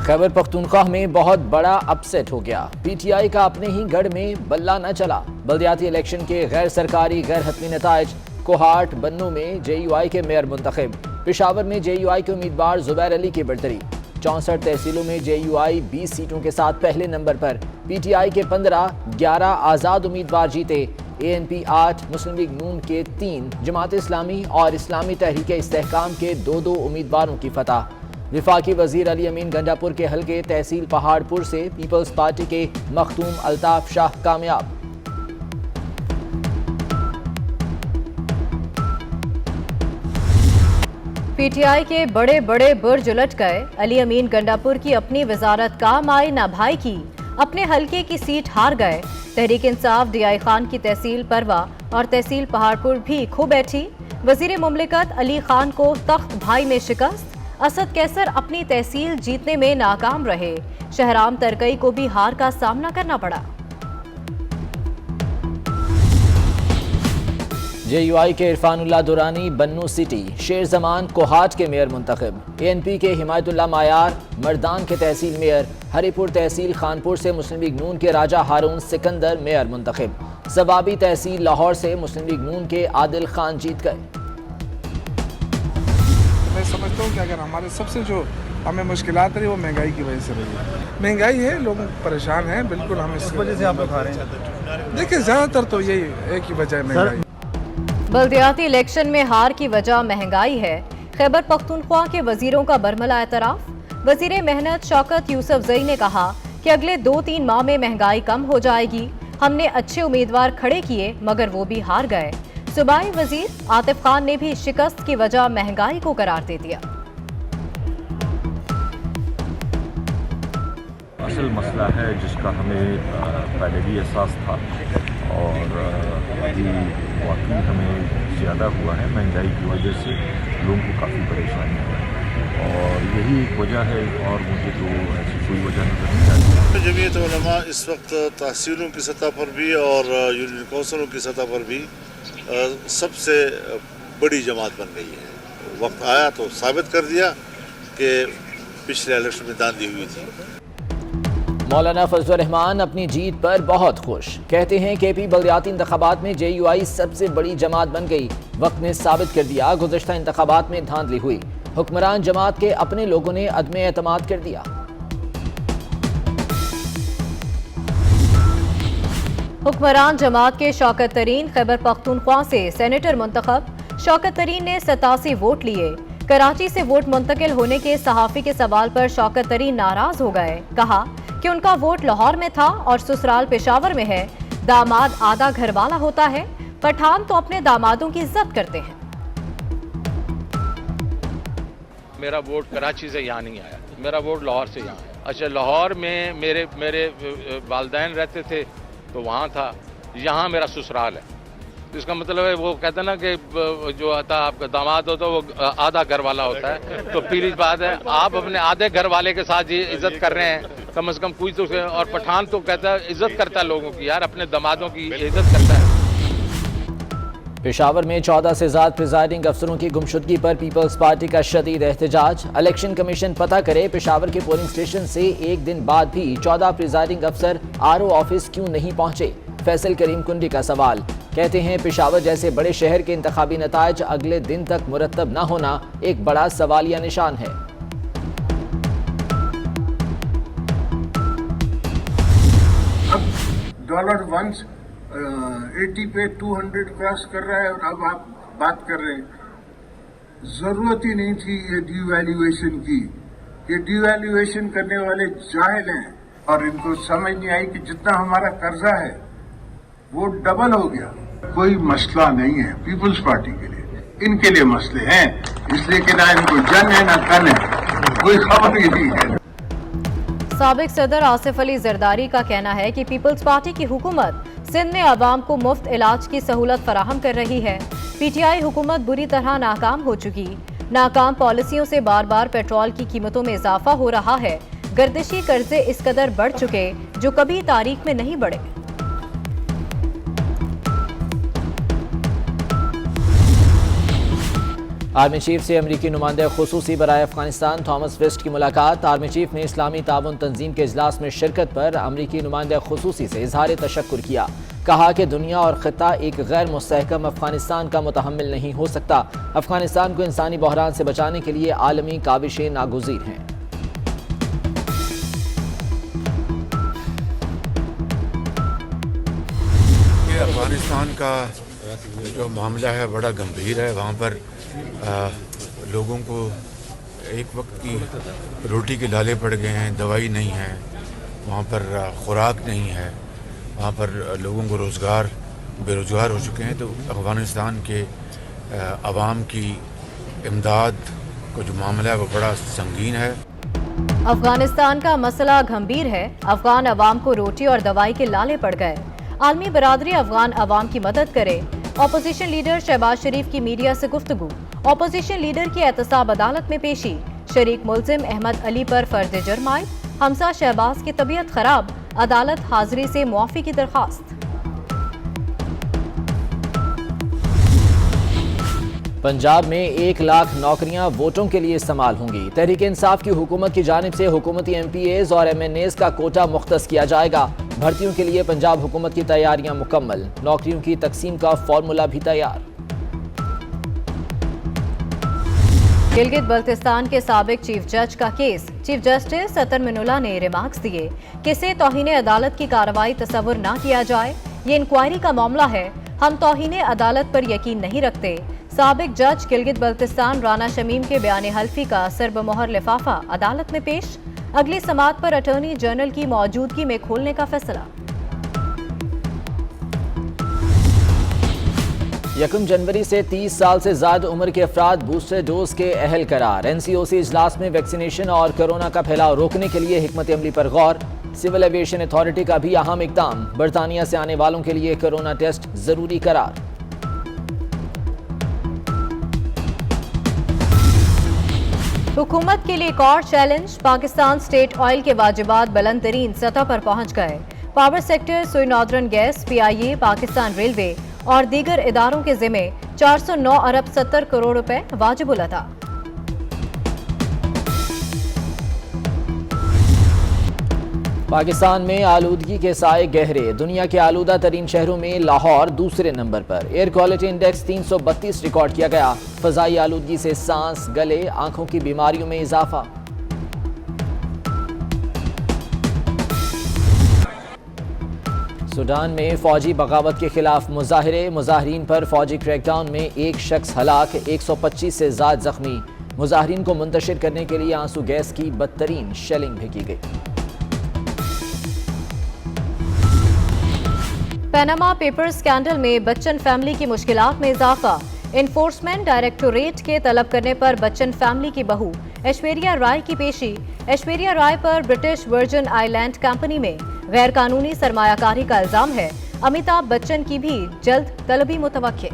खैबर पख्तूनख्वा में बहुत बड़ा अपसेट हो गया। पीटीआई का अपने ही गढ़ में बल्ला न चला। बल्दियाती इलेक्शन के गैर सरकारी गैर हतमी नताइज। कोहाट बन्नू में जेयूआई के मेयर मुंतखब। पेशावर में जेयूआई के उम्मीदवार जुबैर अली की बढ़तरी। 64 तहसीलों में जेयूआई 20 सीटों के साथ पहले नंबर पर। पीटीआई के 15, 11 आज़ाद उम्मीदवार जीते। एएनपी 8, मुस्लिम लीग नून के 3, जमात इस्लामी और इस्लामी तहरीक इस्तेहकाम के 2 उम्मीदवारों की फतह। वफाकी वजीर अली अमीन गंडापुर के हलके तहसील पहाड़पुर से पीपल्स पार्टी के मखदूम अल्ताफ शाह कामयाब। पीटीआई के बड़े बड़े बुर्ज उलट गए। अली अमीन गंडापुर की अपनी वजारत काम आई ना भाई की, अपने हलके की सीट हार गए। तहरीक इंसाफ डीआई खान की तहसील परवा और तहसील पहाड़पुर भी खो बैठी। वजीर मुमलिकत अली खान को तख्त भाई में शिकस्त। असद कैसर अपनी तहसील जीतने में नाकाम रहे। शहराम तरकई को भी हार का सामना करना पड़ा। जेयूआई के इरफानुल्लाह दुरानी बन्नू सिटी। शेर जमान कोहाट के मेयर मुंतखब। एएनपी के हिमायतुल्लाह मायार मर्दान के तहसील मेयर। हरिपुर तहसील खानपुर से मुस्लिम लीग नून के राजा हारून सिकंदर मेयर मुंतखब। सवाबी तहसील लाहौर से मुस्लिम लीग नून के आदिल खान जीत गए। मैं समझता हूँ कि अगर हमारे सबसे जो हमें मुश्किलात रही वो महंगाई की वजह से रही है। महंगाई है, लोग परेशान हैं, बिल्कुल हम इस वजह से आप लोग खा रहे हैं। देखिए ज़्यादातर तो यही एक ही वजह है, महंगाई। बल्दियाती इलेक्शन में हार की वजह महंगाई है। खैबर पख्तूनख्वा के वजीरों का बरमला एतराफ। वजीर मेहनत शौकत यूसुफजई ने कहा कि अगले 2-3 माह में महंगाई कम हो जाएगी। हमने अच्छे उम्मीदवार खड़े किए मगर वो भी हार गए। सूबाई वजीर आतिफ खान ने भी शिकस्त की वजह महंगाई को करार दे दिया। असल मसला है जिसका हमें पहले भी एहसास था और अभी वाकई हमें ज़्यादा हुआ है। महंगाई की वजह से लोगों को काफ़ी परेशानी है और यही एक वजह है और मुझे तो ऐसी कोई वजह नज़र नहीं आती। जमीयत उलमा इस वक्त तहसीलों की सतह पर भी और यूनियन कौंसलों की सतह पर भी सबसे बड़ी जमात बन गई है। वक्त आया तो साबित कर दिया कि पिछले इलेक्शन में दांधी हुई थी। मौलाना फजलुर रहमान अपनी जीत पर बहुत खुश। कहते हैं कि पी बल्दियाती इंतखाबात में जेयूआई सबसे बड़ी जमात बन गई। वक्त ने साबित कर दिया गुज़श्ता इंतखाबात में धांधली हुई। हुक्मरान जमात के अपने लोगों ने अदम एतमाद कर दिया। हुक्मरान जमात के शौकत तरीन खैबर पख्तूनख्वा से सेनेटर मुंतखब। शौकत तरीन ने 87 वोट लिए। कराची से वोट मुंतकिल होने के सहाफ़ी के सवाल पर शौकत तरीन नाराज हो गए। कहा कि उनका वोट लाहौर में था और ससुराल पेशावर में है। दामाद आधा घर वाला होता है, पठान तो अपने दामादों की इज्जत करते हैं। मेरा वोट कराची से यहाँ नहीं आया, मेरा वोट लाहौर से यहाँ आया। अच्छा, लाहौर में मेरे वालिदैन रहते थे तो वहाँ था, यहाँ मेरा ससुराल है। तो इसका मतलब है वो कहते हैं ना कि जो आता आपका दामाद होता है वो आधा घर वाला होता है। तो पहली बात है आप अपने आधे घर वाले के साथ इज्जत कर रहे हैं, कम से कम कोई तो। और पठान तो कहता है इज्जत करता है लोगों की, यार अपने दामादों की इज्जत करता है। पेशावर में 14 से ज्यादा प्रिजाइडिंग अफसरों की गुमशुदगी पर पीपल्स पार्टी का शदीद एहतजाज। इलेक्शन कमीशन पता करे पेशावर के पोलिंग स्टेशन से एक दिन बाद भी 14 प्रिजाइडिंग अफसर आरओ ऑफिस क्यों नहीं पहुंचे। फैसल करीम कुंडी का सवाल। कहते हैं पेशावर जैसे बड़े शहर के इंतखाबी नताइज अगले दिन तक मुरतब न होना एक बड़ा सवालिया निशान है। डॉलर वंस 80 पे 200 क्रॉस कर रहा है और अब आप बात कर रहे हैं। जरूरत ही नहीं थी ये डिवैल्यूएशन की। ये डिवैल्यूएशन करने वाले जाहिल हैं और इनको समझ नहीं आई कि जितना हमारा कर्जा है वो डबल हो गया। कोई मसला नहीं है पीपल्स पार्टी के लिए, इनके लिए मसले हैं, इसलिए कि ना इनको जन है ना तन है, कोई खबर ही नहीं है। साबिक सदर आसिफ अली जरदारी का कहना है कि पीपल्स पार्टी की हुकूमत सिंध में आवाम को मुफ्त इलाज की सहूलत फराहम कर रही है। पीटीआई हुकूमत बुरी तरह नाकाम हो चुकी। नाकाम पॉलिसियों से बार बार पेट्रोल की कीमतों में इजाफा हो रहा है। गर्दिशी कर्जे इस कदर बढ़ चुके जो कभी तारीख में नहीं बढ़े। آرمی چیف سے امریکی نمائندہ خصوصی برائے افغانستان تھامس ویسٹ کی ملاقات۔ آرمی چیف نے اسلامی تعاون تنظیم کے اجلاس میں شرکت پر امریکی نمائندہ خصوصی سے اظہار تشکر کیا۔ کہا کہ دنیا اور خطہ ایک غیر مستحکم افغانستان کا متحمل نہیں ہو سکتا۔ افغانستان کو انسانی بحران سے بچانے کے لیے عالمی کاوشیں ناگزیر ہیں۔ افغانستان کا جو معاملہ ہے بڑا گمبھیر ہے۔ وہاں پر لوگوں کو ایک وقت کی روٹی کے لالے پڑ گئے ہیں، دوائی نہیں ہے، وہاں پر خوراک نہیں ہے، وہاں پر لوگوں کو بے روزگار ہو چکے ہیں۔ تو افغانستان کے عوام کی امداد کا جو معاملہ ہے وہ بڑا سنگین ہے۔ افغانستان کا مسئلہ گھمبیر ہے۔ افغان عوام کو روٹی اور دوائی کے لالے پڑ گئے۔ عالمی برادری افغان عوام کی مدد کرے۔ اپوزیشن لیڈر شہباز شریف کی میڈیا سے گفتگو۔ اپوزیشن لیڈر کی احتساب عدالت میں پیشی۔ شریک ملزم احمد علی پر فرد جرم عائد۔ حمزہ شہباز کی طبیعت خراب، عدالت حاضری سے معافی کی درخواست۔ پنجاب میں 1 لاکھ نوکریاں ووٹوں کے لیے استعمال ہوں گی۔ تحریک انصاف کی حکومت کی جانب سے حکومتی ایم پی ایز اور ایم این ایز کا کوٹا مختص کیا جائے گا۔ بھرتیوں کے لیے پنجاب حکومت کی تیاریاں مکمل۔ نوکریوں کی تقسیم کا فارمولا بھی تیار۔ گلگت بلتستان کے سابق چیف جج کا کیس۔ چیف جسٹس ستر منولہ نے ریمارکس دیے کہ اسے توہین عدالت کی کارروائی تصور نہ کیا جائے۔ یہ انکوائری کا معاملہ ہے، ہم توہین عدالت پر یقین نہیں رکھتے۔ سابق جج گلگت بلتستان رانا شمیم کے بیان حلفی کا سرب مہر لفافہ عدالت میں پیش۔ اگلی سماعت پر اٹارنی جنرل کی موجودگی میں کھولنے کا فیصلہ۔ 1 جنوری سے 30 سال سے زائد عمر کے افراد بوسٹر ڈوز کے اہل قرار۔ این سی او سی اجلاس میں ویکسینیشن اور کورونا کا پھیلاؤ روکنے کے لیے حکمت عملی پر غور۔ سول ایویشن اتھارٹی کا بھی اہم اقدام۔ برطانیہ سے آنے والوں کے لیے کورونا ٹیسٹ ضروری قرار۔ حکومت کے لیے ایک اور چیلنج۔ پاکستان اسٹیٹ آئل کے واجبات بلند ترین سطح پر پہنچ گئے۔ پاور سیکٹر، سوئی ناردرن گیس، پی آئی اے، پاکستان ریلوے اور دیگر اداروں کے ذمہ 409 ارب 70 کروڑ روپے واجب الادا۔ پاکستان میں آلودگی کے سائے گہرے۔ دنیا کے آلودہ ترین شہروں میں لاہور دوسرے نمبر پر۔ ایئر کوالٹی انڈیکس 332 ریکارڈ کیا گیا۔ فضائی آلودگی سے سانس، گلے، آنکھوں کی بیماریوں میں اضافہ۔ سوڈان میں فوجی بغاوت کے خلاف مظاہرے۔ مظاہرین پر فوجی کریک ڈاؤن میں 1 شخص ہلاک، 125 سے زائد زخمی۔ مظاہرین کو منتشر کرنے کے لیے آنسو گیس کی بدترین شیلنگ بھی کی گئی۔ پیناما پیپر سکینڈل میں بچن فیملی کی مشکلات میں اضافہ۔ انفورسمنٹ ڈائریکٹوریٹ کے طلب کرنے پر بچن فیملی کی بہو ایشوریا رائے کی پیشی۔ ایشوریا رائے پر برٹش ورجن آئی لینڈ کمپنی میں غیر قانونی سرمایہ کاری کا الزام ہے۔ امیتابھ بچن کی بھی جلد طلبی متوقع۔